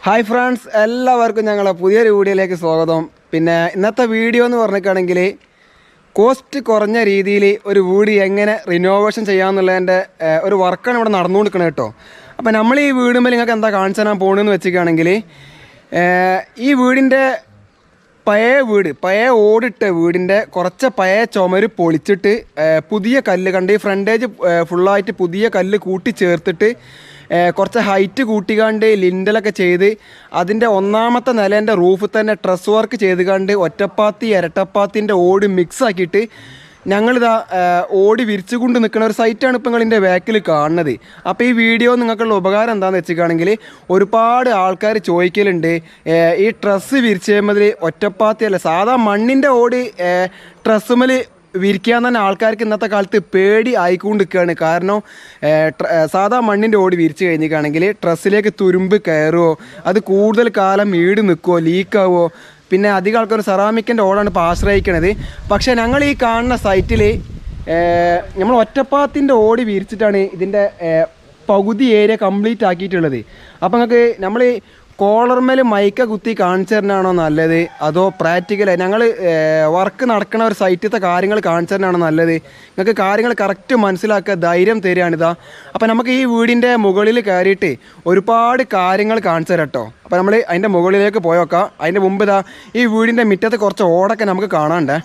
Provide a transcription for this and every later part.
Hi friends, എല്ലാവർക്കും ഞങ്ങളെ പുതിയൊരു വീഡിയോയിലേക്ക് സ്വാഗതം. പിന്നെ ഇന്നത്തെ വീഡിയോ എന്ന് പറഞ്ഞിട്ടാണെങ്കിൽ കോസ്റ്റ് കുറഞ്ഞ രീതിയിൽ ഒരു വീട് എങ്ങനെ റിനോവേഷൻ ചെയ്യാമെന്നുള്ളതിൻ്റെ ഒരു വർക്കാണ് ഇവിടെ നടന്നുകൊണ്ടിരിക്കുന്നത് കേട്ടോ. അപ്പോൾ നമ്മൾ ഈ വീടുമ്പോൾ നിങ്ങൾക്ക് എന്താ കാണിച്ചു തരാൻ പോകണമെന്ന് വെച്ചിട്ടാണെങ്കിൽ ഈ വീടിൻ്റെ പഴയ ഓടിട്ട വീടിൻ്റെ കുറച്ച് പഴയ ചുമര് പൊളിച്ചിട്ട് പുതിയ കല്ല് കണ്ട് ഈ ഫ്രണ്ടേജ് ഫുള്ളായിട്ട് പുതിയ കല്ല് കൂട്ടി ചേർത്തിട്ട് കുറച്ച് ഹൈറ്റ് കൂട്ടിക്കാണ്ട് ലിൻഡലൊക്കെ ചെയ്ത് അതിൻ്റെ ഒന്നാമത്തെ നിലേൻ്റെ റൂഫ് തന്നെ ട്രസ് വർക്ക് ചെയ്ത് കണ്ട് ഒറ്റപ്പാത്തി ഇരട്ടപ്പാത്തിൻ്റെ ഓട് മിക്സ് ആക്കിയിട്ട് ഞങ്ങളിതാ ഓടി വിരിച്ചു കൊണ്ട് നിൽക്കുന്ന ഒരു സൈറ്റാണ് ഇപ്പോൾ നിങ്ങളിൻ്റെ ബാക്കിൽ കാണുന്നത്. അപ്പോൾ ഈ വീഡിയോ നിങ്ങൾക്കുള്ള ഉപകാരം എന്താണെന്ന് വെച്ചിട്ടാണെങ്കിൽ ഒരുപാട് ആൾക്കാർ ചോദിക്കലുണ്ട് ഈ ട്രസ് വിരിച്ച് കഴിയുമ്പോൾ ഒറ്റപ്പാത്തി അല്ല സാധാ മണ്ണിൻ്റെ ഓടി ട്രസ്സുമേൽ വിരിക്കാൻ തന്നെ ആൾക്കാർക്ക് ഇന്നത്തെ കാലത്ത് പേടി ആയിക്കൊണ്ടിരിക്കുകയാണ്. കാരണം സാധാ മണ്ണിൻ്റെ ഓടി വിരിച്ച് കഴിഞ്ഞിട്ടാണെങ്കിൽ ട്രസ്സിലേക്ക് തുരുമ്പ് കയറുമോ, അത് കൂടുതൽ കാലം ഈട് നിൽക്കുമോ, ലീക്കാവോ, പിന്നെ അധികം ആൾക്കാർ സെറാമിക്കിൻ്റെ ഓടാണ് ഇപ്പോൾ ആശ്രയിക്കണത്. പക്ഷേ ഞങ്ങൾ ഈ കാണുന്ന സൈറ്റിൽ നമ്മൾ ഒറ്റപ്പാത്തിൻ്റെ ഓടി വിരിച്ചിട്ടാണ് ഇതിൻ്റെ പകുതി ഏരിയ കംപ്ലീറ്റ് ആക്കിയിട്ടുള്ളത്. അപ്പോൾ നിങ്ങൾക്ക് നമ്മൾ കോളർമേൽ മൈക്ക കുത്തി കാണിച്ചു തരണാണോ നല്ലത്, അതോ പ്രാക്ടിക്കലായി ഞങ്ങൾ വർക്ക് നടക്കുന്ന ഒരു സൈറ്റിലത്തെ കാര്യങ്ങൾ കാണിച്ചു തരണാണോ നല്ലത്? നിങ്ങൾക്ക് കാര്യങ്ങൾ കറക്റ്റ് മനസ്സിലാക്കുക ധൈര്യം തരികയാണിതാ. അപ്പോൾ നമുക്ക് ഈ വീടിൻ്റെ മുകളിൽ കയറിയിട്ട് ഒരുപാട് കാര്യങ്ങൾ കാണിച്ചു തരാം കേട്ടോ. അപ്പോൾ നമ്മൾ അതിൻ്റെ മുകളിലേക്ക് പോയോക്കാം. അതിൻ്റെ മുമ്പ് ഇതാ ഈ വീടിൻ്റെ മുറ്റത്ത് കുറച്ച് ഓടൊക്കെ നമുക്ക് കാണാണ്ടേ.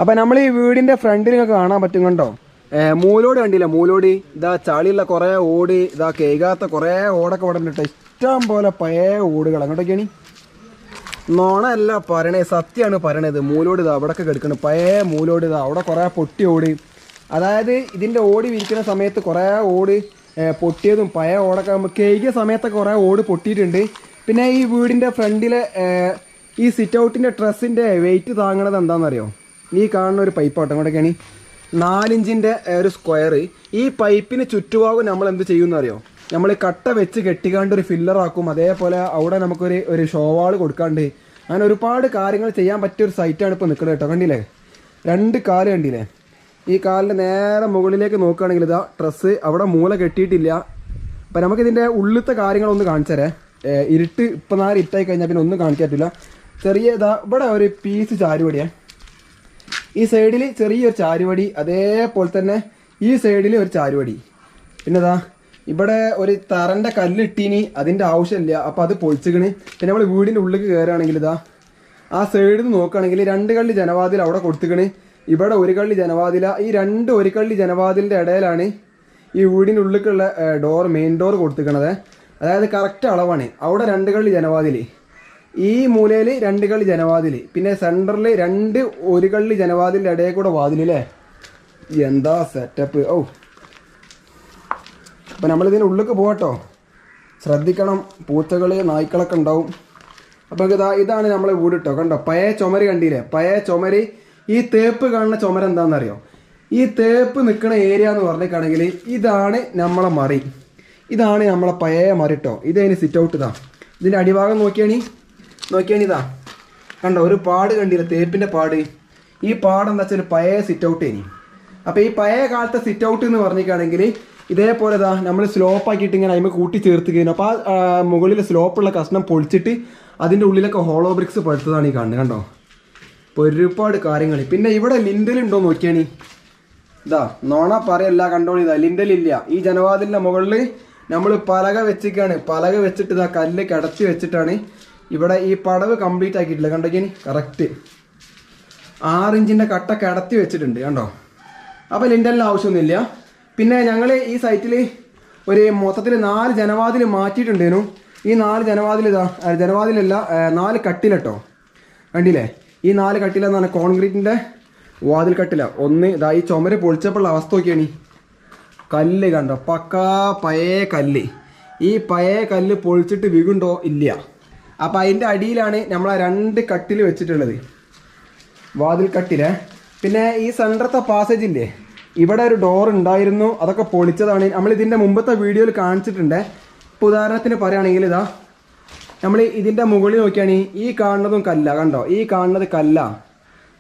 അപ്പോൾ നമ്മൾ ഈ വീടിൻ്റെ ഫ്രണ്ടിൽ നിങ്ങൾക്ക് കാണാൻ പറ്റും കണ്ടോ, മൂലോട് കണ്ടില്ല, മൂലോട് ഇതാ ചളിയുള്ള കുറേ ഓട്, ഇതാ കേൾക്കാത്ത കുറേ ഓടൊക്കെ ഇവിടെ ഉണ്ട്. ഇഷ്ടം പോലെ പഴയ ഓടുകൾ അങ്ങോട്ടൊക്കെയാണ്. നോണല്ല പറയണേ, സത്യമാണ് പറയണത്. മൂലോട് ഇതാ അവിടെയൊക്കെ കിടക്കണം, പഴയ മൂലോട് ഇതാ അവിടെ കുറേ പൊട്ടി ഓട്. അതായത് ഇതിൻ്റെ ഓടി വിരിക്കുന്ന സമയത്ത് കുറേ ഓട് പൊട്ടിയതും പഴയ ഓടൊക്കെ ആകുമ്പോൾ കേൾക്കിയ സമയത്തൊക്കെ കുറേ ഓട് പൊട്ടിയിട്ടുണ്ട്. പിന്നെ ഈ വീടിൻ്റെ ഫ്രണ്ടിലെ ഈ സിറ്റ് ഔട്ടിൻ്റെ ഡ്രസ്സിൻ്റെ വെയിറ്റ് താങ്ങണത് എന്താണെന്നറിയോ? ഈ കാണുന്ന ഒരു പൈപ്പ് ആട്ടോ അങ്ങോട്ടൊക്കെയാണ് 4 ഇഞ്ചിൻ്റെ ഒരു സ്ക്വയർ. ഈ പൈപ്പിന് ചുറ്റുഭാഗം നമ്മൾ എന്ത് ചെയ്യുമെന്നറിയോ? നമ്മൾ കട്ട വെച്ച് കെട്ടിക്കാണ്ട് ഒരു ഫില്ലറാക്കും. അതേപോലെ അവിടെ നമുക്കൊരു ഷോവാൾ കൊടുക്കാണ്ട് അങ്ങനെ ഒരുപാട് കാര്യങ്ങൾ ചെയ്യാൻ പറ്റിയൊരു സൈറ്റാണ് ഇപ്പോൾ നിൽക്കുന്നത് കേട്ടോ. കണ്ടില്ലേ, 2 കാല് കണ്ടില്ലേ? ഈ കാലിൻ്റെ നേരെ മുകളിലേക്ക് നോക്കുകയാണെങ്കിൽ ഇതാ ഡ്രസ്സ് അവിടെ മൂല കെട്ടിയിട്ടില്ല. അപ്പം നമുക്കിതിൻ്റെ ഉള്ളിലത്തെ കാര്യങ്ങളൊന്ന് കാണിച്ചു തരാം. ഇരുട്ട് ഇപ്പം 4 ഇരുട്ടായി കഴിഞ്ഞാൽ പിന്നെ ഒന്നും കാണിക്കാൻ പറ്റില്ല. ചെറിയ ഇതാ ഇവിടെ ഒരു പീസ് ചാരുപടിയാണ്, ഈ സൈഡിൽ ചെറിയൊരു ചാരുവടി, അതേപോലെ തന്നെ ഈ സൈഡിൽ ഒരു ചാരുവടി. പിന്നെ ഇതാ ഇവിടെ ഒരു തറൻ്റെ കല്ലിട്ടീനി, അതിൻ്റെ ആവശ്യമില്ല, അപ്പോൾ അത് പൊളിച്ചിക്കണ്. പിന്നെ നമ്മൾ വീടിൻ്റെ ഉള്ളിലേക്ക് കയറുകയാണെങ്കിൽ ഇതാ ആ സൈഡിൽ നിന്ന് നോക്കുകയാണെങ്കിൽ 2 കള്ളി ജനവാതിൽ അവിടെ കൊടുത്തിക്കണ്. ഇവിടെ 1 കള്ളി ജനവാതില. ഈ 2 1 കള്ളി ജനവാതിലിൻ്റെ ഇടയിലാണ് ഈ വീടിൻ്റെ ഉള്ളിലേക്കുള്ള മെയിൻ ഡോർ കൊടുത്തിക്കണത്. അതായത് കറക്റ്റ് അളവാണ്. അവിടെ 2 കള്ളി ജനവാതിൽ, ഈ മൂലയിൽ 2 കള്ളി ജനവാതിൽ, പിന്നെ സെൻറ്ററിൽ 2 1 കള്ളി ജനവാതിലിൻ്റെ ഇടയിൽ കൂടെ വാതിലല്ലേ. എന്താ സെറ്റപ്പ്! ഓ, അപ്പം നമ്മളിതിന് ഉള്ളിലേക്ക് പോകട്ടോ, ശ്രദ്ധിക്കണം, പൂച്ചകൾ നായ്ക്കളൊക്കെ ഉണ്ടാവും. അപ്പോൾ ഇതാണ് നമ്മളെ വീട് കേട്ടോ. കണ്ടോ, പഴയ ചുമര് കണ്ടില്ലേ? പഴയ ചുമര്. ഈ തേപ്പ് കാണുന്ന ചുമര് എന്താണെന്നറിയോ? ഈ തേപ്പ് നിൽക്കുന്ന ഏരിയ എന്ന് പറഞ്ഞിട്ടാണെങ്കിൽ ഇതാണ് നമ്മളെ മറി, ഇതാണ് നമ്മളെ പഴയ മറി കേട്ടോ. ഇതതിന് സിറ്റ് ഔട്ട് ഇതാ. ഇതിൻ്റെ അടിഭാഗം നോക്കിയാണിതാ കണ്ടോ, ഒരു പാട് കണ്ടില്ല, തേപ്പിൻ്റെ പാട്. ഈ പാട് എന്താ വെച്ചാൽ പഴയ സിറ്റ് ഔട്ട് ഇനി. അപ്പോൾ ഈ പഴയ കാലത്തെ സിറ്റ് ഔട്ട് എന്ന് പറഞ്ഞിട്ടാണെങ്കിൽ ഇതേപോലെ ഇതാ നമ്മൾ സ്ലോപ്പ് ആക്കിയിട്ട് ഇങ്ങനെ അതിന് കൂട്ടി ചേർത്ത് കഴിഞ്ഞു. അപ്പോൾ ആ മുകളിൽ സ്ലോപ്പുള്ള കഷ്ണം പൊളിച്ചിട്ട് അതിൻ്റെ ഉള്ളിലൊക്കെ ഹോളോ ബ്രിക്സ് പഴുത്തതാണ് ഈ കാണുന്നത് കണ്ടോ. അപ്പോൾ ഒരുപാട് കാര്യങ്ങൾ. പിന്നെ ഇവിടെ ലിൻഡലുണ്ടോ നോക്കിയാണ്, ഇതാ നോണ പറയല്ല, കണ്ടോളി, ഇതാ ലിൻഡലില്ല. ഈ ജനവാതിലിൻ്റെ മുകളിൽ നമ്മൾ പലക വെച്ചിട്ടാണ്, പലക വെച്ചിട്ട് ഇതാ കല്ല് കിടത്തി വെച്ചിട്ടാണ് ഇവിടെ ഈ പടവ് കംപ്ലീറ്റ് ആക്കിയിട്ടില്ല. കണ്ടോക്കിനി കറക്റ്റ് 6 ഇഞ്ചിൻ്റെ കട്ട കിടത്തി വെച്ചിട്ടുണ്ട് കണ്ടോ. അപ്പോൾ ലിൻഡലിന് ആവശ്യമൊന്നുമില്ല. പിന്നെ ഞങ്ങൾ ഈ സൈറ്റിൽ ഒരു മൊത്തത്തിൽ 4 ജനവാതിൽ മാറ്റിയിട്ടുണ്ടേനു. ഈ 4 ജനവാതിൽ ഇതാ, ജനവാതിലല്ല 4 കട്ടിലട്ടോ, കണ്ടില്ലേ? ഈ 4 കട്ടിലെന്ന് പറഞ്ഞാൽ കോൺക്രീറ്റിൻ്റെ വാതിൽ കട്ടില. ഒന്ന് ഇതാ ഈ ചുമര് പൊളിച്ചപ്പോഴുള്ള അവസ്ഥ നോക്കിയാണ്. കല്ല് കണ്ടോ, പക്കാ പഴയ കല്ല്. ഈ പഴയ കല്ല് പൊളിച്ചിട്ട് വീകുണ്ടോ? ഇല്ല. അപ്പോൾ അതിൻ്റെ അടിയിലാണ് നമ്മൾ ആ 2 കട്ടിൽ വെച്ചിട്ടുള്ളത്, വാതിൽ കട്ടില്. പിന്നെ ഈ സെൻറ്ററത്തെ പാസേജില്ലേ, ഇവിടെ ഒരു ഡോർ ഉണ്ടായിരുന്നു, അതൊക്കെ പൊളിച്ചതാണ്. നമ്മൾ ഇതിൻ്റെ മുമ്പത്തെ വീഡിയോയിൽ കാണിച്ചിട്ടുണ്ട്. ഇപ്പോൾ ഉദാഹരണത്തിന് പറയുകയാണെങ്കിൽ ഇതാ നമ്മൾ ഇതിൻ്റെ മുകളിൽ നോക്കിയാണെങ്കിൽ ഈ കാണുന്നതും കല്ല കണ്ടോ, ഈ കാണുന്നത് കല്ല.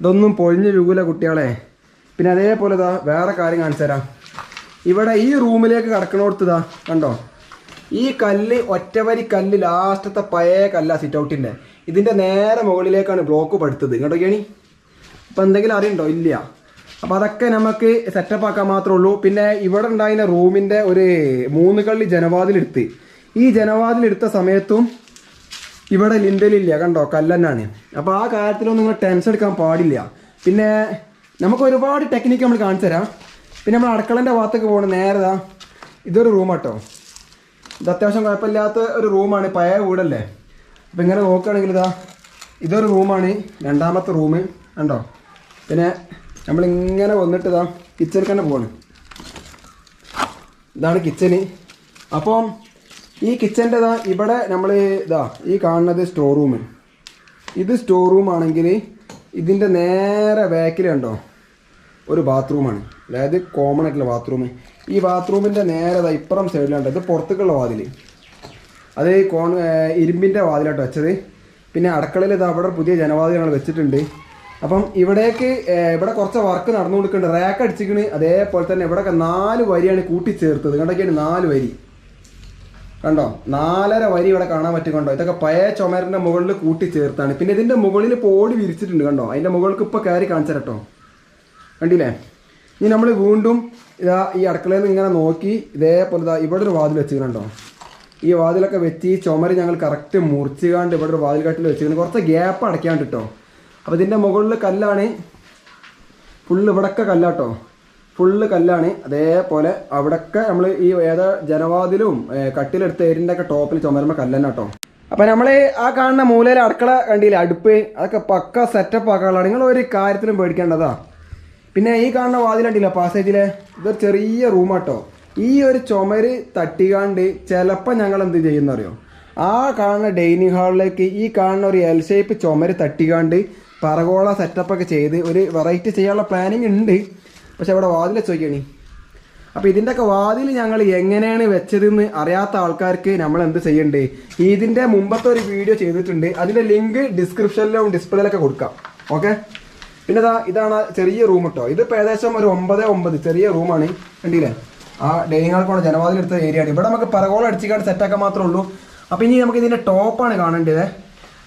ഇതൊന്നും പൊളിഞ്ഞു വീകൂല കുട്ടികളെ. പിന്നെ അതേപോലെ ഇതാ വേറെ കാര്യം കാണിച്ചു തരാം. ഇവിടെ ഈ റൂമിലേക്ക് കടക്കണോടത്തതാ കണ്ടോ, ഈ കല്ല് ഒറ്റവരി കല്ല് ലാസ്റ്റത്തെ പഴയ കല്ല സിറ്റ് ഔട്ടിൻ്റെ ഇതിൻ്റെ നേരെ മുകളിലേക്കാണ് ബ്ലോക്ക് പടുത്തത് ഇങ്ങോട്ടൊക്കെയാണ്. അപ്പം എന്തെങ്കിലും അറിയണ്ടോ? ഇല്ല. അപ്പോൾ അതൊക്കെ നമുക്ക് സെറ്റപ്പ് ആക്കാൻ മാത്രമേ ഉള്ളൂ. പിന്നെ ഇവിടെ ഉണ്ടായിരുന്ന റൂമിൻ്റെ ഒരു 3 കള്ളി ജനവാതിലെടുത്ത് ഈ ജനവാതിലെടുത്ത സമയത്തും ഇവിടെ ലിൻഡലില്ല, കണ്ടോ കല്ലന്നാണ്. അപ്പോൾ ആ കാര്യത്തിലൊന്നും നിങ്ങൾ ടെൻഷൻ എടുക്കാൻ പാടില്ല. പിന്നെ നമുക്ക് ഒരുപാട് ടെക്നിക്ക് നമ്മൾ കാണിച്ചു തരാം. പിന്നെ നമ്മൾ അടുക്കളൻ്റെ ഭാഗത്തേക്ക് പോകണം. നേരതാ ഇതൊരു റൂം കേട്ടോ. ഇത് അത്യാവശ്യം കുഴപ്പമില്ലാത്ത ഒരു റൂമാണ്, പഴയ വീടല്ലേ. അപ്പോൾ ഇങ്ങനെ നോക്കുകയാണെങ്കിൽ ഇതൊരു റൂമാണ്, രണ്ടാമത്തെ റൂം കണ്ടോ. പിന്നെ നമ്മളിങ്ങനെ വന്നിട്ട് കിച്ചണിൽ തന്നെ പോവാണ്. ഇതാണ് കിച്ചന്. അപ്പം ഈ കിച്ചൻ്റെ ഇവിടെ നമ്മൾ ഈ കാണുന്നത് സ്റ്റോർ റൂം. ഇത് സ്റ്റോർ റൂം ആണെങ്കിൽ ഇതിൻ്റെ നേരെ ബാക്കിൽ കണ്ടോ ഒരു ബാത്റൂമാണ്, അതായത് കോമൺ ആയിട്ടുള്ള ബാത്റൂം. ഈ ബാത്റൂമിൻ്റെ നേരെ ഇപ്പുറം സൈഡിലുണ്ട്. ഇത് പുറത്തേക്കുള്ള വാതിൽ, അത് ഇരുമ്പിൻ്റെ വാതിലായിട്ട് വെച്ചത്. പിന്നെ അടുക്കളയിൽ അവിടെ പുതിയ ജനവാതിൽ ഞങ്ങൾ വെച്ചിട്ടുണ്ട്. അപ്പം ഇവിടെ കുറച്ച് വർക്ക് നടന്നു കൊടുക്കുന്നുണ്ട്. റാക്ക് അടിച്ചിക്കണ്. അതേപോലെ തന്നെ ഇവിടെയൊക്കെ 4 വരിയാണ് കൂട്ടിച്ചേർത്തത്. കണ്ടൊക്കെയാണ് 4 വരി കണ്ടോ, 4.5 വരി ഇവിടെ കാണാൻ പറ്റും. കണ്ടോ, ഇതൊക്കെ പഴയ ചുമരിൻ്റെ മുകളിൽ കൂട്ടിച്ചേർത്താണ്. പിന്നെ ഇതിൻ്റെ മുകളിൽ പോടി വിരിച്ചിട്ടുണ്ട് കണ്ടോ. അതിൻ്റെ മുകൾക്ക് ഇപ്പോൾ കയറി കാണിച്ചു കേട്ടോ, കണ്ടില്ലേ. ഇനി നമ്മൾ വീണ്ടും ഈ അടുക്കളയിൽ നിന്ന് ഇങ്ങനെ നോക്കി ഇതേപോലെ ഇവിടെ ഒരു വാതിൽ വെച്ചിട്ടുണ്ടോ. ഈ വാതിലൊക്കെ വെച്ച് ഈ ചുമര് ഞങ്ങൾ കറക്റ്റ് മുറിച്ചുകാണ്ട് ഇവിടെ ഒരു വാതിൽ കട്ടിൽ വെച്ചിട്ടുണ്ട്. കുറച്ച് ഗ്യാപ്പ് അടയ്ക്കാണ്ട് കേട്ടോ. അപ്പോൾ ഇതിൻ്റെ മുകളിൽ കല്ലാണ്, ഫുള്ള് ഇവിടൊക്കെ കല്ലാട്ടോ, ഫുള്ള് കല്ലാണ്. അതേപോലെ അവിടൊക്കെ നമ്മൾ ഈ ജനവാതിലും കട്ടിലെടുത്ത ഏരിൻ്റെ ഒക്കെ ടോപ്പിൽ ചുമരുമ്പോൾ കല്ലന്നെ കേട്ടോ. അപ്പം നമ്മൾ ആ കാണുന്ന മൂലയിൽ അടുക്കള കണ്ടില്ലേ, അടുപ്പ്, അതൊക്കെ പക്ക സെറ്റപ്പ് ആക്കാനുള്ളതാണ്. നിങ്ങൾ ഒരു കാര്യത്തിലും പേടിക്കേണ്ടതാ. പിന്നെ ഈ കാണുന്ന വാതിലുണ്ടല്ലോ പാസേജിലെ, ഇതൊരു ചെറിയ റൂമാട്ടോ. ഈ ഒരു ചുമര് തട്ടിക്കാണ്ട് ചിലപ്പോൾ ഞങ്ങൾ എന്ത് ചെയ്യുന്നറിയോ, ആ കാണുന്ന ഡൈനിങ് ഹാളിലേക്ക് ഈ കാണുന്ന ഒരു എൽ ഷേപ്പ് ചുമര് തട്ടിക്കാണ്ട് പറകോള സെറ്റപ്പൊക്കെ ചെയ്ത് ഒരു വെറൈറ്റി ചെയ്യാനുള്ള പ്ലാനിങ് ഉണ്ട്. പക്ഷെ അവിടെ വാതിൽ വെച്ചോക്കിയാണ്. അപ്പോൾ ഇതിൻ്റെയൊക്കെ വാതിൽ ഞങ്ങൾ എങ്ങനെയാണ് വെച്ചതെന്ന് അറിയാത്ത ആൾക്കാർക്ക് നമ്മൾ എന്ത് ചെയ്യണ്ടേ, ഇതിൻ്റെ മുമ്പത്തെ ഒരു വീഡിയോ ചെയ്തിട്ടുണ്ട്. അതിൻ്റെ ലിങ്ക് ഡിസ്ക്രിപ്ഷനിലും ഡിസ്പ്ലേയിലൊക്കെ കൊടുക്കാം. ഓക്കെ. പിന്നെ ഇതാണ് ചെറിയ റൂം കേട്ടോ. ഇതിപ്പോൾ ഏകദേശം ഒരു 9x9 ചെറിയ റൂമാണ്. കണ്ടില്ലേ, ആ ഡൈനിങ് ഹാളിൽ ജനവാതിലെടുത്ത ഏരിയയാണ്. ഇവിടെ നമുക്ക് പറകോളം അടിച്ചിക്കാണ്ട് സെറ്റാക്കാൻ മാത്രമേ ഉള്ളൂ. അപ്പോൾ ഇനി നമുക്ക് ഇതിൻ്റെ ടോപ്പാണ് കാണേണ്ടത്.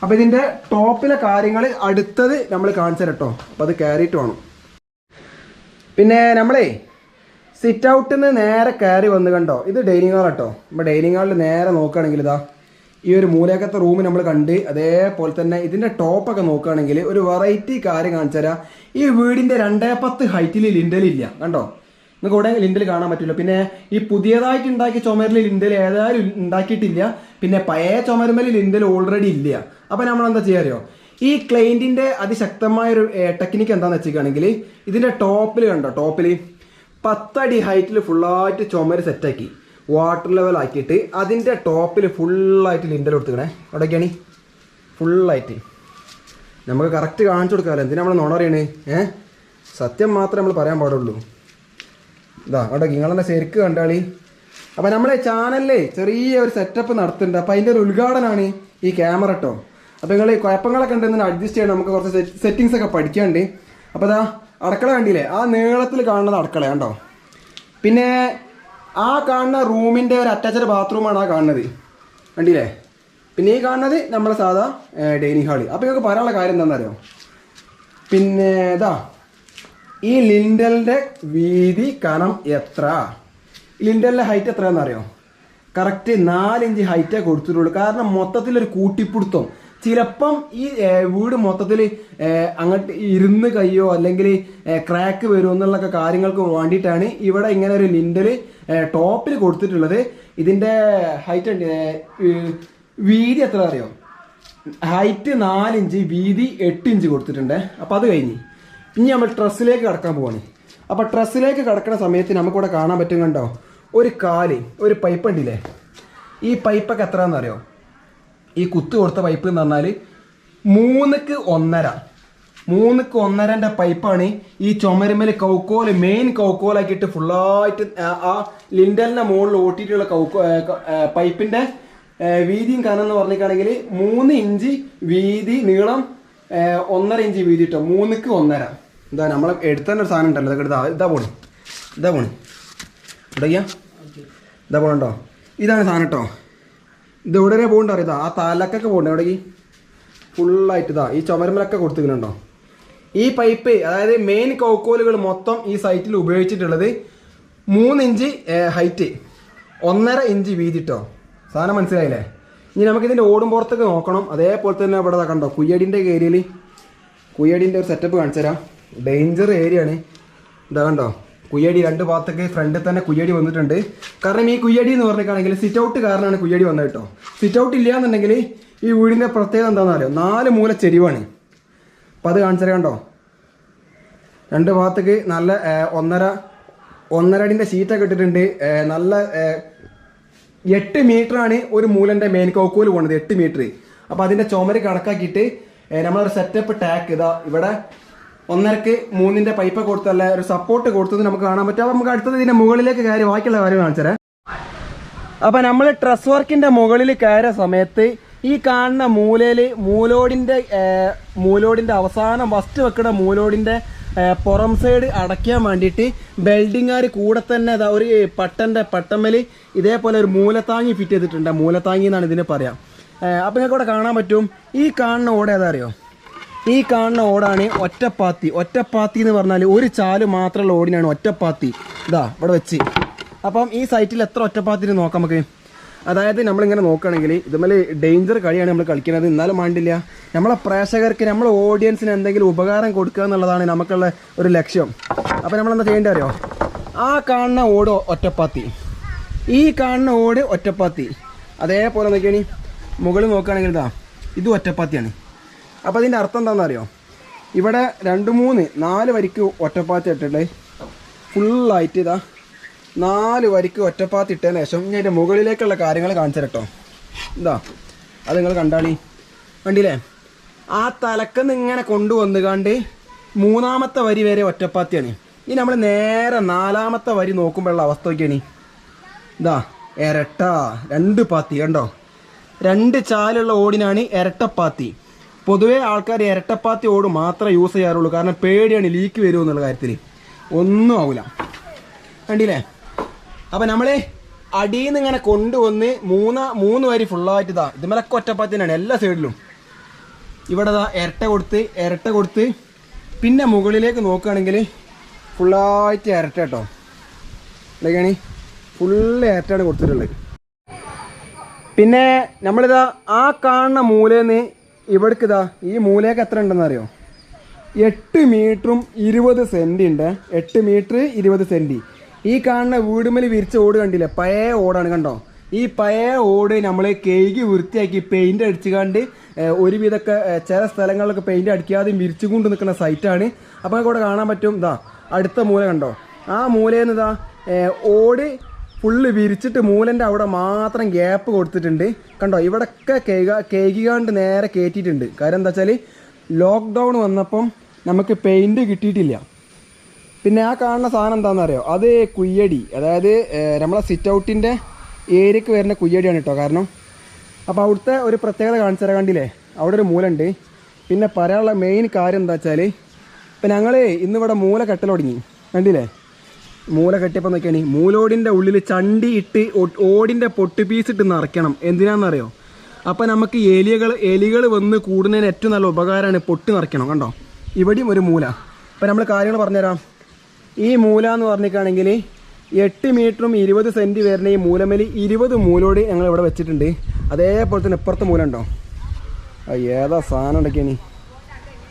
അപ്പോൾ ഇതിൻ്റെ ടോപ്പിലെ കാര്യങ്ങൾ അടുത്തത് നമ്മൾ കാണിച്ചു തരാം കേട്ടോ. അപ്പോൾ അത് കയറിയിട്ട് വേണം. പിന്നെ നമ്മളേ സിറ്റ് ഔട്ടിൽ നിന്ന് നേരെ കയറി വന്ന് കണ്ടോ, ഇത് ഡൈനിങ് ഹാൾ കേട്ടോ. നമ്മൾ ഡൈനിങ് ഹാളിൽ നേരെ നോക്കുകയാണെങ്കിൽ ഈ ഒരു മൂലക്കത്തെ റൂം നമ്മൾ കണ്ട്. അതേപോലെ തന്നെ ഇതിൻ്റെ ടോപ്പൊക്കെ നോക്കുകയാണെങ്കിൽ ഒരു വെറൈറ്റി കാര്യം കാണിച്ചു തരാം. ഈ വീടിൻ്റെ 2.10 ഹൈറ്റിൽ ലിൻഡലില്ല കണ്ടോ. നിങ്ങൾക്ക് ഇവിടെ ലിൻഡൽ കാണാൻ പറ്റില്ല. പിന്നെ ഈ പുതിയതായിട്ട് ഉണ്ടാക്കിയ ചുമരിൽ ലിൻഡൽ ഏതായാലും ഉണ്ടാക്കിയിട്ടില്ല. പിന്നെ പഴയ ചുമരുമേൽ ലിൻഡൽ ഓൾറെഡി ഇല്ല. അപ്പോൾ നമ്മൾ എന്താ ചെയ്യാറിയോ, ഈ ക്ലൈൻറ്റിൻ്റെ അതിശക്തമായൊരു ടെക്നിക്ക് എന്താണെന്ന് വെച്ചിരിക്കുകയാണെങ്കിൽ ഇതിൻ്റെ ടോപ്പിൽ കണ്ടോ, ടോപ്പിൽ 10 അടി ഹൈറ്റിൽ ഫുള്ളായിട്ട് ചുമര് സെറ്റാക്കി വാട്ടർ ലെവൽ ആക്കിയിട്ട് അതിൻ്റെ ടോപ്പിൽ ഫുള്ളായിട്ട് ലിൻഡൽ കൊടുത്തിക്കണേ. അവിടെയൊക്കെയാണ് ഫുള്ളായിട്ട് നമുക്ക് കറക്റ്റ് കാണിച്ചു കൊടുക്കാമല്ലോ. എന്തിനാ നമ്മൾ നുണ പറയണേ? സത്യം മാത്രമേ നമ്മൾ പറയാൻ പാടുള്ളൂ. അവിടെ നിങ്ങളെന്നെ ശരിക്ക് കണ്ടാളി. അപ്പോൾ നമ്മളെ ചാനലിൽ ചെറിയ ഒരു സെറ്റപ്പ് നടത്തുന്നുണ്ട്. അപ്പോൾ അതിൻ്റെ ഒരു ഉദ്ഘാടനമാണ് ഈ ക്യാമറ കേട്ടോ. അപ്പോൾ നിങ്ങൾ കുഴപ്പങ്ങളൊക്കെ ഉണ്ടെന്ന് അഡ്ജസ്റ്റ് ചെയ്യണം. നമുക്ക് കുറച്ച് സെറ്റിങ്സ് ഒക്കെ പഠിക്കാനുണ്ട്. അപ്പോൾ അടുക്കള കണ്ടില്ലേ, ആ നീളത്തിൽ കാണുന്നത് അടുക്കള കണ്ടോ. പിന്നെ ആ കാണുന്ന റൂമിൻ്റെ ഒരു അറ്റാച്ച്ഡ് ബാത്റൂമാണ് ആ കാണുന്നത്, കണ്ടില്ലേ. പിന്നെ ഈ കാണുന്നത് നമ്മുടെ സാധാ ഡൈനിങ് ഹാള്. അപ്പോൾ നിങ്ങൾക്ക് പറയാനുള്ള കാര്യം എന്താണെന്നറിയോ, പിന്നെ ഈ ലിൻഡലിൻ്റെ വീതി കനം എത്ര, ലിൻഡലിൻ്റെ ഹൈറ്റ് എത്രയാണെന്നറിയോ? കറക്റ്റ് 4 ഇഞ്ച് ഹൈറ്റേ കൊടുത്തിട്ടുള്ളൂ. കാരണം മൊത്തത്തിലൊരു കൂട്ടിപ്പിടുത്തം, ചിലപ്പം ഈ വീട് മൊത്തത്തിൽ അങ്ങോട്ട് ഇരുന്ന് കയ്യോ അല്ലെങ്കിൽ ക്രാക്ക് വരുമോ എന്നുള്ളൊക്കെ കാര്യങ്ങൾക്ക് വേണ്ടിയിട്ടാണ് ഇവിടെ ഇങ്ങനെ ഒരു ലിൻഡൽ ടോപ്പിൽ കൊടുത്തിട്ടുള്ളത്. ഇതിൻ്റെ ഹൈറ്റ് വീതി എത്ര അറിയോ? ഹൈറ്റ് 4 ഇഞ്ച്, വീതി 8 ഇഞ്ച് കൊടുത്തിട്ടുണ്ട്. അപ്പോൾ അത് കഴിഞ്ഞ് ഇനി നമ്മൾ ട്രസ്സിലേക്ക് കടക്കാൻ പോവാണ്. അപ്പോൾ ട്രസ്സിലേക്ക് കടക്കുന്ന സമയത്ത് നമുക്കിവിടെ കാണാൻ പറ്റും കണ്ടോ, ഒരു ഒരു പൈപ്പ് ഉണ്ടില്ലേ. ഈ പൈപ്പൊക്കെ എത്രയാണെന്നറിയോ? ഈ കുത്തു കൊടുത്ത പൈപ്പ് എന്ന് പറഞ്ഞാൽ 3ക്ക് 1.5 പൈപ്പാണ് ഈ ചുമരുമേൽ കൗക്കോല്, മെയിൻ കൗക്കോലാക്കിയിട്ട് ഫുള്ളായിട്ട് ആ ലിൻഡലിൻ്റെ മുകളിൽ ഓട്ടിയിട്ടുള്ള പൈപ്പിൻ്റെ വീതിയും കനം എന്ന് പറഞ്ഞിട്ടാണെങ്കിൽ 3 ഇഞ്ച് വീതി, നീളം 1.5 ഇഞ്ച് വീതി കിട്ടും. 3ക്ക് 1.5. എന്താ നമ്മൾ എടുത്തന്നെ ഒരു സാധനം ഉണ്ടല്ലോ, ഇതാ പോണി ഇവിടെയ്യാ, ഇതാ പോണുണ്ടോ. ഇതാണ് സാധനം കേട്ടോ. ഇത് എവിടെ പോകണ്ട അറിയാം, ആ തലക്കൊക്കെ പോകണ്ട എവിടേക്ക് ഫുള്ളായിട്ട് ഇതാ ഈ ചുമരമലൊക്കെ കൊടുത്തിട്ടുണ്ടോ. ഈ പൈപ്പ് അതായത് മെയിൻ കൗക്കോലുകൾ മൊത്തം ഈ സൈറ്റിൽ ഉപയോഗിച്ചിട്ടുള്ളത് 3 ഇഞ്ച് ഹൈറ്റ് 1.5 ഇഞ്ച് വീതി കേട്ടോ. സാധനം മനസ്സിലായില്ലേ? ഇനി നമുക്കിതിൻ്റെ ഓടും പുറത്തൊക്കെ നോക്കണം. അതേപോലെ തന്നെ ഇവിടെ കണ്ടോ കുയ്യടിൻ്റെ ഏരിയയിൽ കുയ്യടിൻ്റെ ഒരു സെറ്റപ്പ് കാണിച്ചു തരാം. ഡേഞ്ചർ ഏരിയ ആണ്. ഇതാ കണ്ടോ കുയ്യടി 2 ഭാഗത്തൊക്കെ ഫ്രണ്ടിൽ തന്നെ കുയ്യടി വന്നിട്ടുണ്ട്. കാരണം ഈ കുയ്യടി എന്ന് പറഞ്ഞിട്ടാണെങ്കിൽ സിറ്റ് ഔട്ട് കാരണമാണ് കുയ്യടി വന്നത് കേട്ടോ. സിറ്റ് ഔട്ട് ഇല്ല എന്നുണ്ടെങ്കിൽ ഈ വീടിൻ്റെ പ്രത്യേകത എന്താണെന്ന് അറിയോ, 4 മൂല ചെരിവാണ്. അപ്പം അത് കാണിച്ചാൽ കണ്ടോ 2 ഭാഗത്തേക്ക് നല്ല 1.5 അടിൻ്റെ ഷീറ്റൊക്കെ ഇട്ടിട്ടുണ്ട്. നല്ല 8 മീറ്ററാണ് ഒരു മൂലൻ്റെ മെയിൻ കൗക്കോല് പോകുന്നത്, 8 മീറ്റർ. അപ്പോൾ അതിൻ്റെ ചുമര് കണക്കാക്കിയിട്ട് നമ്മളൊരു സെറ്റപ്പ് ടാക്ക് ഇതാ ഇവിടെ 1.5ക്ക് 3ൻ്റെ പൈപ്പ് കൊടുത്തല്ല ഒരു സപ്പോർട്ട് കൊടുത്തത് നമുക്ക് കാണാൻ പറ്റും. അപ്പോൾ നമുക്ക് അടുത്തത് ഇതിൻ്റെ മുകളിലേക്ക് കയറി ബാക്കിയുള്ള കാര്യം കാണിച്ചു. അപ്പോൾ നമ്മൾ ട്രസ് വർക്കിൻ്റെ മുകളിൽ കയറിയ സമയത്ത് ഈ കാണുന്ന മൂലോടിൻ്റെ അവസാനം ഫസ്റ്റ് വെക്കുന്ന മൂലോടിൻ്റെ പുറം സൈഡ് അടയ്ക്കാൻ വേണ്ടിയിട്ട് ബെൽഡിങ്ങാർ കൂടെ തന്നെ ഒരു പട്ടമ്മൽ ഇതേപോലെ ഒരു മൂലത്താങ്ങി ഫിറ്റ് ചെയ്തിട്ടുണ്ട്. മൂലത്താങ്ങി എന്നാണ് ഇതിനെ പറയാം. അപ്പോൾ നിങ്ങൾക്ക് ഇവിടെ കാണാൻ പറ്റും ഈ കാണുന്ന ഓട് ഏതാ അറിയോ, ഈ കാണുന്ന ഓടാണ് ഒറ്റപ്പാത്തി. ഒറ്റപ്പാത്തി എന്ന് പറഞ്ഞാൽ ഒരു ചാല് മാത്രമുള്ള ഓടിനാണ് ഒറ്റപ്പാത്തി. ഇതാ ഇവിടെ വെച്ച്. അപ്പം ഈ സൈറ്റിൽ എത്ര ഒറ്റപ്പാത്തിന് നോക്കാം നമുക്ക്. അതായത് നമ്മളിങ്ങനെ നോക്കുകയാണെങ്കിൽ ഇതുമേൽ ഡേഞ്ചർ കളിയാണ് നമ്മൾ കളിക്കുന്നത്. എന്നാലും വേണ്ടില്ല, നമ്മളെ പ്രേക്ഷകർക്ക് നമ്മളെ ഓഡിയൻസിന് എന്തെങ്കിലും ഉപകാരം കൊടുക്കുക എന്നുള്ളതാണ് നമുക്കുള്ള ഒരു ലക്ഷ്യം. അപ്പോൾ നമ്മളെന്താ ചെയ്യേണ്ടത് അറിയോ, ആ കാണുന്ന ഓട് ഒറ്റപ്പാത്തി, ഈ കാണുന്ന ഓട് ഒറ്റപ്പാത്തി. അതേപോലെ നോക്കിയാണ് മുകളിൽ നോക്കുകയാണെങ്കിൽ ഇതാ ഇതും ഒറ്റപ്പാത്തിയാണ്. അപ്പോൾ അതിൻ്റെ അർത്ഥം എന്താണെന്ന് അറിയോ, ഇവിടെ 2, 3, 4 വരിക്ക് ഒറ്റപ്പാത്തി ഇട്ടിട്ട് ഫുള്ളായിട്ട് ഇതാ 4 വരിക്ക് ഒറ്റപ്പാത്തി ഇട്ടതിന് ശേഷം ഞാൻ അതിൻ്റെ മുകളിലേക്കുള്ള കാര്യങ്ങൾ കാണിച്ചു തരട്ടോ. ഇതാ അത് നിങ്ങൾ കണ്ടാളി, കണ്ടില്ലേ? ആ തലക്കെന്ന് ഇങ്ങനെ കൊണ്ടുവന്നുകാണ്ട് 3ാമത്തെ വരി വരെ ഒറ്റപ്പാത്തിയാണ്. ഇനി നമ്മൾ നേരെ 4ാമത്തെ വരി നോക്കുമ്പോഴുള്ള അവസ്ഥ നോക്കിയാണ്. ഇതാ ഇരട്ട 2 പാത്തി കണ്ടോ, 2 ചാലുള്ള ഓടിനാണ് ഇരട്ടപ്പാത്തി. പൊതുവേ ആൾക്കാർ ഇരട്ടപ്പാത്തി ഓട് മാത്രമേ യൂസ് ചെയ്യാറുള്ളൂ. കാരണം പേടിയാണ് ലീക്ക് വരുമോ എന്നുള്ള കാര്യത്തിൽ. ഒന്നും ആവില്ല, കണ്ടില്ലേ? അപ്പം നമ്മൾ അടിയിൽ നിന്ന് ഇങ്ങനെ കൊണ്ടുവന്ന് 3 വരി ഫുള്ളായിട്ട് ഇതാ ഇതുമലൊക്കെ ഒറ്റപ്പാത്തി തന്നെയാണ് എല്ലാ സൈഡിലും. ഇവിടെ ഇതാ ഇരട്ട കൊടുത്ത് പിന്നെ മുകളിലേക്ക് നോക്കുകയാണെങ്കിൽ ഫുള്ളായിട്ട് ഇരട്ട കേട്ടോ. എന്തൊക്കെയാണ് ഫുള്ള് ഇരട്ടാണ് കൊടുത്തിട്ടുള്ളത്. പിന്നെ നമ്മളിതാ ആ കാണുന്ന മൂലേന്ന് ഇവിടേക്ക് ഇതാ ഈ മൂലയൊക്കെ എത്ര ഉണ്ടെന്ന് അറിയോ, 8 മീറ്ററും 20 സെൻറ്റി ഉണ്ട്. 8 മീറ്റർ 20 സെൻറ്റി. ഈ കാണുന്ന വീടുമേൽ വിരിച്ച ഓട് കണ്ടില്ലേ, പഴയ ഓടാണ് കണ്ടോ. ഈ പഴയ ഓട് നമ്മൾ കേക്ക് വൃത്തിയാക്കി പെയിൻ്റ് അടിച്ചുകൊണ്ട് ഒരുവിധമൊക്കെ ചില സ്ഥലങ്ങളിലൊക്കെ പെയിൻ്റ് അടിക്കാതെ വിരിച്ചു കൊണ്ട് നിൽക്കുന്ന സൈറ്റാണ്. അപ്പോൾ ഇവിടെ കാണാൻ പറ്റും ഇതാ അടുത്ത മൂല കണ്ടോ, ആ മൂലയിൽ നിന്ന് ഇതാ ഓട് ഫുള്ള് വിരിച്ചിട്ട് മൂലൻ്റെ അവിടെ മാത്രം ഗ്യാപ്പ് കൊടുത്തിട്ടുണ്ട് കണ്ടോ. ഇവിടെയൊക്കെ കേക്കിക്കാണ്ട് നേരെ കയറ്റിയിട്ടുണ്ട്. കാര്യം എന്താ വെച്ചാൽ ലോക്ക്ഡൗൺ വന്നപ്പം നമുക്ക് പെയിൻറ്റ് കിട്ടിയിട്ടില്ല. പിന്നെ ആ കാണുന്ന സാധനം എന്താണെന്ന് അറിയോ, അത് കുയ്യടി, അതായത് നമ്മളെ സിറ്റ് ഔട്ടിൻ്റെ ഏരിയക്ക് വരുന്ന കുയ്യടിയാണ് കേട്ടോ. കാരണം അപ്പോൾ അവിടുത്തെ ഒരു പ്രത്യേകത കാണിച്ചു തരാൻ കണ്ടില്ലേ, അവിടെ ഒരു മൂലുണ്ട്. പിന്നെ പറയാനുള്ള മെയിൻ കാര്യം എന്താ വെച്ചാൽ ഇപ്പം ഞങ്ങൾ ഇന്നിവിടെ മൂല കെട്ടൽ തുടങ്ങി, കണ്ടില്ലേ? മൂല കെട്ടിയപ്പോൾ നോക്കിയാണ് മൂലോടിൻ്റെ ഉള്ളിൽ ചണ്ടി ഇട്ട് ഓടിൻ്റെ പൊട്ട് പീസ് ഇട്ട് നിറയ്ക്കണം. എന്തിനാണെന്നറിയോ, അപ്പോൾ നമുക്ക് എലികൾ വന്ന് കൂടുന്നതിന് ഏറ്റവും നല്ല ഉപകാരമാണ് പൊട്ട് നിറയ്ക്കണം. കണ്ടോ ഇവിടെയും ഒരു മൂല. അപ്പോൾ നമ്മൾ കാര്യങ്ങൾ പറഞ്ഞുതരാം. ഈ മൂല എന്ന് പറഞ്ഞിട്ടാണെങ്കിൽ 8 മീറ്ററും 20 സെൻറ്റി വരുന്ന ഈ മൂലമേൽ 20 മൂലോട് ഞങ്ങൾ ഇവിടെ വെച്ചിട്ടുണ്ട്. അതേപോലെ തന്നെ ഇപ്പുറത്തെ മൂല ഉണ്ടോ, ഏതാ സാധനം ഉണ്ടൊക്കെയാണ്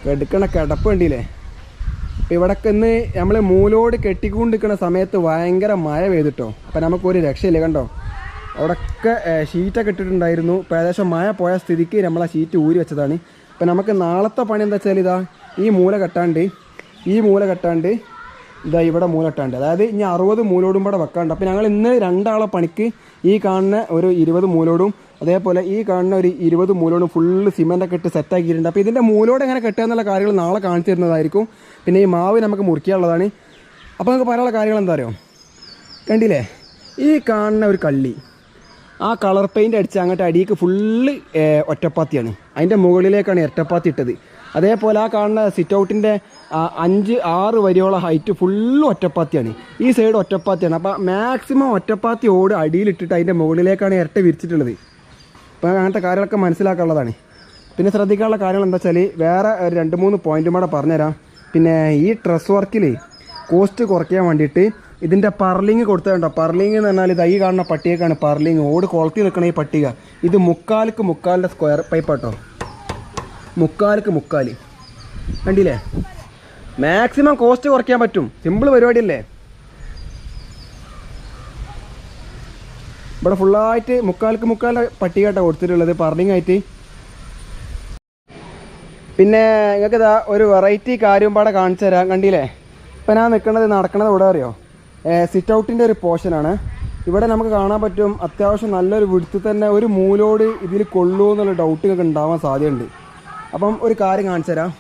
കെടുക്കണ കിടപ്പ് കണ്ടില്ലേ. അപ്പോൾ ഇവിടൊക്കെ ഇന്ന് നമ്മൾ മൂലോട് കെട്ടിക്കൊണ്ടിരിക്കുന്ന സമയത്ത് ഭയങ്കര മഴ പെയ്തിട്ടോ. അപ്പോൾ നമുക്കൊരു രക്ഷയില്ല കണ്ടോ. അവിടെയൊക്കെ ഷീറ്റൊക്കെ ഇട്ടിട്ടുണ്ടായിരുന്നു. ഇപ്പോൾ ഏകദേശം മഴ പോയ സ്ഥിതിക്ക് നമ്മൾ ആ ഷീറ്റ് ഊരി വെച്ചതാണ്. അപ്പോൾ നമുക്ക് നാളത്തെ പണി എന്താ വെച്ചാൽ ഇതാ ഈ മൂല കെട്ടാണ്ട് ഇതാ ഇവിടെ മൂല കെട്ടാണ്ട്, അതായത് ഇനി 60 മൂലോടും കൂടെ വെക്കാണ്ട്. അപ്പോൾ ഞങ്ങൾ ഇന്ന് 2 ആളെ പണിക്ക് ഈ കാണുന്ന ഒരു 20 മൂലോടും അതേപോലെ ഈ കാണുന്ന ഒരു 20 മൂലോടും ഫുള്ള് സിമെൻ്റൊക്കെ ഇട്ട് സെറ്റാക്കിയിട്ടുണ്ട്. അപ്പോൾ ഇതിൻ്റെ മൂലോട് എങ്ങനെ കെട്ടുക എന്നുള്ള കാര്യങ്ങൾ നാളെ കാണിച്ചു തരുന്നതായിരിക്കും. പിന്നെ ഈ മാവ് നമുക്ക് മുറിക്കാനുള്ളതാണ്. അപ്പോൾ നമുക്ക് പറയാനുള്ള കാര്യങ്ങൾ എന്താ അറിയോ, കണ്ടില്ലേ ഈ കാണുന്ന ഒരു കള്ളി, ആ കളർ പെയിൻ്റ് അടിച്ച് അങ്ങോട്ട് അടിയിലേക്ക് ഫുള്ള് ഒറ്റപ്പാത്തിയാണ്. അതിൻ്റെ മുകളിലേക്കാണ് ഇരട്ടപ്പാത്തി ഇട്ടത്. അതേപോലെ ആ കാണുന്ന സിറ്റ് ഔട്ടിൻ്റെ 5-6 വരിയോളം ഹൈറ്റ് ഫുള്ള് ഒറ്റപ്പാത്തിയാണ്. ഈ സൈഡ് ഒറ്റപ്പാത്തിയാണ്. അപ്പോൾ മാക്സിമം ഒറ്റപ്പാത്തി ഓട് അടിയിലിട്ടിട്ട് അതിൻ്റെ മുകളിലേക്കാണ് ഇരട്ട വിരിച്ചിട്ടുള്ളത്. അപ്പോൾ അങ്ങനത്തെ കാര്യങ്ങളൊക്കെ മനസ്സിലാക്കാനുള്ളതാണ്. പിന്നെ ശ്രദ്ധിക്കാനുള്ള കാര്യങ്ങൾ എന്താ വെച്ചാൽ വേറെ 2-3 പോയിൻറ്റും കൂടെ പറഞ്ഞുതരാം. പിന്നെ ഈ ഡ്രസ് വർക്കിൽ കോസ്റ്റ് കുറയ്ക്കാൻ വേണ്ടിയിട്ട് ഇതിൻ്റെ പർലിങ് കൊടുത്തതുണ്ടോ. പർലിങ് എന്ന് പറഞ്ഞാൽ ഇത് ഈ കാണുന്ന പട്ടികക്കാണ് പർലിങ്. ഓട് കൊളത്തി നിൽക്കണ ഈ പട്ടിക ഇത് 3x3 സ്ക്വയർ പൈപ്പാട്ടോ. 3x3 കണ്ടില്ലേ. മാക്സിമം കോസ്റ്റ് കുറയ്ക്കാൻ പറ്റും. സിമ്പിൾ പരിപാടിയല്ലേ. ഇവിടെ ഫുള്ളായിട്ട് 3x3 പട്ടികയായിട്ടാണ് കൊടുത്തിട്ടുള്ളത് പർലിങ് ആയിട്ട്. പിന്നെ നിങ്ങൾക്ക് ഇതാ ഒരു വെറൈറ്റി കാര്യം പാടെ കാണിച്ചു തരാം. കണ്ടില്ലേ. ഇപ്പം ഞാൻ നടക്കുന്നത് ഇവിടെ അറിയോ, സിറ്റ് ഔട്ടിൻ്റെ ഒരു പോർഷനാണ്. ഇവിടെ നമുക്ക് കാണാൻ പറ്റും അത്യാവശ്യം നല്ലൊരു വിടുത്ത് തന്നെ ഒരു മൂലോട് ഇതിൽ കൊള്ളുമോ എന്നുള്ള ഡൗട്ടൊക്കെ ഉണ്ടാവാൻ സാധ്യതയുണ്ട്. അപ്പം ഒരു കാര്യം കാണിച്ചു തരാം.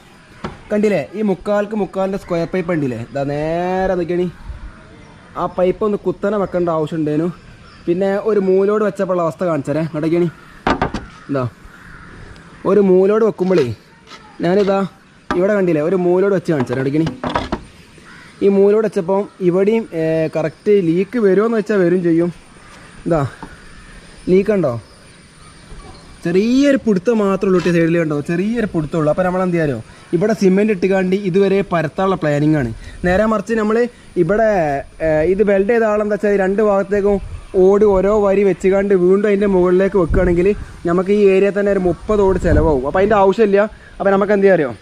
കണ്ടില്ലേ ഈ 3x3 സ്ക്വയർ പൈപ്പ് ഉണ്ടില്ലേ, ഇതാ നേരെ നിൽക്കണി. ആ പൈപ്പ് ഒന്ന് കുത്തനെ വെക്കേണ്ട ആവശ്യമുണ്ടേനു. പിന്നെ ഒരു മൂലോട് വെച്ചപ്പോൾ അവസ്ഥ കാണിച്ചു തരാം. ഇടയ്ക്കണി എന്താ ഒരു മൂലോട് വെക്കുമ്പോഴേ ഞാനിതാ ഇവിടെ കണ്ടില്ലേ ഒരു മൂലോട് വെച്ച് കാണിച്ചു തരാം. ഇടയ്ക്കണി ഈ മൂലോട് വെച്ചപ്പം ഇവിടെയും കറക്റ്റ് ലീക്ക് വരുമോ എന്ന് വെച്ചാൽ വരും ചെയ്യും. എന്താ ലീക്കുണ്ടോ, ചെറിയൊരു പിടുത്തം മാത്രമേ ഉള്ളൂ. സൈഡിൽ കണ്ടോ ചെറിയൊരു പിടുത്തമുള്ളൂ. അപ്പോൾ നമ്മൾ എന്ത് ചെയ്യാമോ ഇവിടെ സിമെൻറ്റ് ഇട്ടുകാണ്ട് ഇതുവരെ പരത്താനുള്ള പ്ലാനിങ് ആണ്. നേരെ മറിച്ച് നമ്മൾ ഇവിടെ ഇത് വെൽഡ് ചെയ്ത ആളെന്താ വെച്ചാൽ 2 ഭാഗത്തേക്കും ഓട് ഓരോ വരി വെച്ചുകാണ്ട് വീണ്ടും അതിൻ്റെ മുകളിലേക്ക് വെക്കുകയാണെങ്കിൽ നമുക്ക് ഈ ഏരിയ തന്നെ ഒരു 30 ഓട് ചിലവാകും. അപ്പോൾ അതിൻ്റെ ആവശ്യമില്ല. അപ്പോൾ നമുക്ക് എന്ത് ചെയ്യാമോ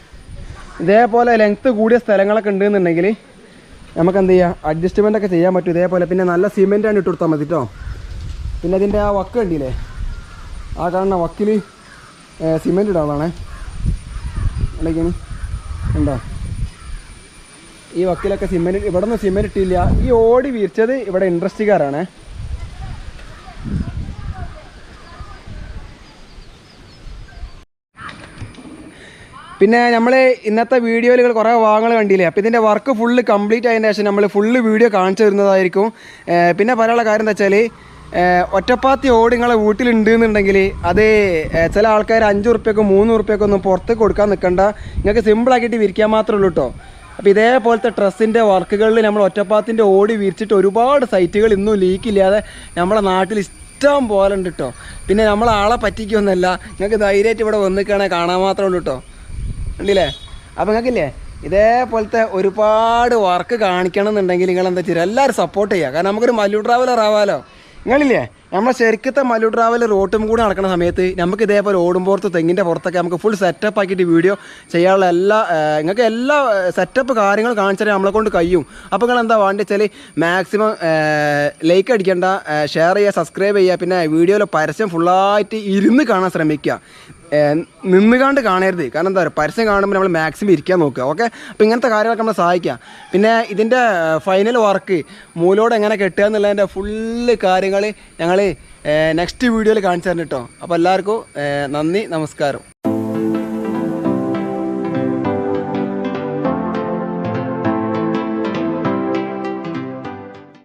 ഇതേപോലെ ലെങ്ത്ത് കൂടിയ സ്ഥലങ്ങളൊക്കെ ഉണ്ടെന്നുണ്ടെങ്കിൽ നമുക്ക് എന്ത് ചെയ്യാം അഡ്ജസ്റ്റ്മെൻ്റ് ഒക്കെ ചെയ്യാൻ പറ്റും. ഇതേപോലെ പിന്നെ നല്ല സിമെൻറ്റാണ് ഇട്ട് കൊടുത്താൽ മതി കേട്ടോ. പിന്നെ ഇതിൻ്റെ ആ വക്ക് കണ്ടില്ലേ, ആ കാണുന്ന വക്കിൽ സിമെൻറ്റ് ഇടാവുന്നതാണേ. അല്ലെങ്കിൽ ഉണ്ടോ ഈ വക്കിലൊക്കെ സിമെൻറ്റ്, ഇവിടെ നിന്ന് സിമെൻറ്റ് ഇട്ടില്ല. ഈ ഓടി വീർച്ചത് ഇവിടെ ഇൻഡസ്ട്രിക്കാരാണ്. പിന്നെ നമ്മൾ ഇന്നത്തെ വീഡിയോയിൽ കുറേ ഭാഗങ്ങൾ കണ്ടില്ലേ. അപ്പോൾ ഇതിൻ്റെ വർക്ക് ഫുള്ള് കംപ്ലീറ്റ് ആയതിന് ശേഷം നമ്മൾ ഫുള്ള് വീഡിയോ കാണിച്ചു തരുന്നതായിരിക്കും. പിന്നെ പറയാനുള്ള കാര്യം എന്താ വെച്ചാൽ ഒറ്റപ്പാത്തി ഓട് നിങ്ങളെ വീട്ടിലുണ്ട് എന്നുണ്ടെങ്കിൽ അത് ചില ആൾക്കാർ 5 ഉറുപ്പ്യക്കും 3 ഉറുപ്പ്യക്കും ഒന്നും പുറത്ത് കൊടുക്കാൻ നിൽക്കണ്ട. നിങ്ങൾക്ക് സിമ്പിളാക്കിയിട്ട് വിരിക്കാൻ മാത്രമേ ഉള്ളൂ കേട്ടോ. അപ്പോൾ ഇതേപോലത്തെ ഡ്രസ്സിൻ്റെ വർക്കുകളിൽ നമ്മൾ ഒറ്റപ്പാത്തിൻ്റെ ഓടി വിരിച്ചിട്ട് ഒരുപാട് സൈറ്റുകൾ ഇന്നും ലീക്കില്ലാതെ നമ്മളെ നാട്ടിൽ ഇഷ്ടം പോലെ ഉണ്ട് കേട്ടോ. പിന്നെ നമ്മളാളെ പറ്റിക്കൊന്നുമല്ല, നിങ്ങൾക്ക് ധൈര്യമായിട്ട് ഇവിടെ വന്നിക്കുകയാണെങ്കിൽ കാണാൻ മാത്രമേ ഉള്ളൂ കേട്ടോ. ഉണ്ടല്ലേ. അപ്പോൾ നിങ്ങൾക്കില്ലേ ഇതേപോലത്തെ ഒരുപാട് വർക്ക് കാണിക്കണം എന്നുണ്ടെങ്കിൽ നിങ്ങളെന്താ ചെയ്യുക എല്ലാവരും സപ്പോർട്ട് ചെയ്യുക. കാരണം നമുക്കൊരു മല്ലു ട്രാവലർ ആവാമല്ലോ. നിങ്ങളില്ലേ നമ്മളെ ശരിക്കത്തെ മല്ലു ട്രാവലർ റോട്ടും കൂടെ നടക്കുന്ന സമയത്ത് നമുക്ക് ഇതേപോലെ ഓടുമ്പോഴത്ത് തെങ്ങിൻ്റെ പുറത്തൊക്കെ നമുക്ക് ഫുൾ സെറ്റപ്പ് ആക്കിയിട്ട് വീഡിയോ ചെയ്യാനുള്ള നിങ്ങൾക്ക് എല്ലാ സെറ്റപ്പ് കാര്യങ്ങൾ കാണിച്ചാൽ നമ്മളെ കൊണ്ട് കഴിയും. അപ്പോൾ നിങ്ങൾ എന്താ വേണ്ടത് വെച്ചാൽ മാക്സിമം ലൈക്ക് അടിക്കേണ്ട, ഷെയർ ചെയ്യുക, സബ്സ്ക്രൈബ് ചെയ്യുക. പിന്നെ വീഡിയോയിലെ പരസ്യം ഫുള്ളായിട്ട് ഇരുന്ന് കാണാൻ ശ്രമിക്കുക, നിന്നുകാണ്ട് കാണരുത്. കാരണം എന്താ പറയുക പരസ്യം കാണുമ്പോൾ നമ്മൾ മാക്സിമം ഇരിക്കാൻ നോക്കുക. ഓക്കെ. അപ്പോൾ ഇങ്ങനത്തെ കാര്യങ്ങളൊക്കെ നമ്മളെ സഹായിക്കുക. പിന്നെ ഇതിൻ്റെ ഫൈനൽ വർക്ക് മൂലോട് എങ്ങനെ കെട്ടുക എന്നുള്ളതിൻ്റെ ഫുള്ള് കാര്യങ്ങൾ ഞങ്ങൾ നെക്സ്റ്റ് വീഡിയോയിൽ കാണിച്ചു തരണം കേട്ടോ. അപ്പോൾ എല്ലാവർക്കും നന്ദി, നമസ്കാരം.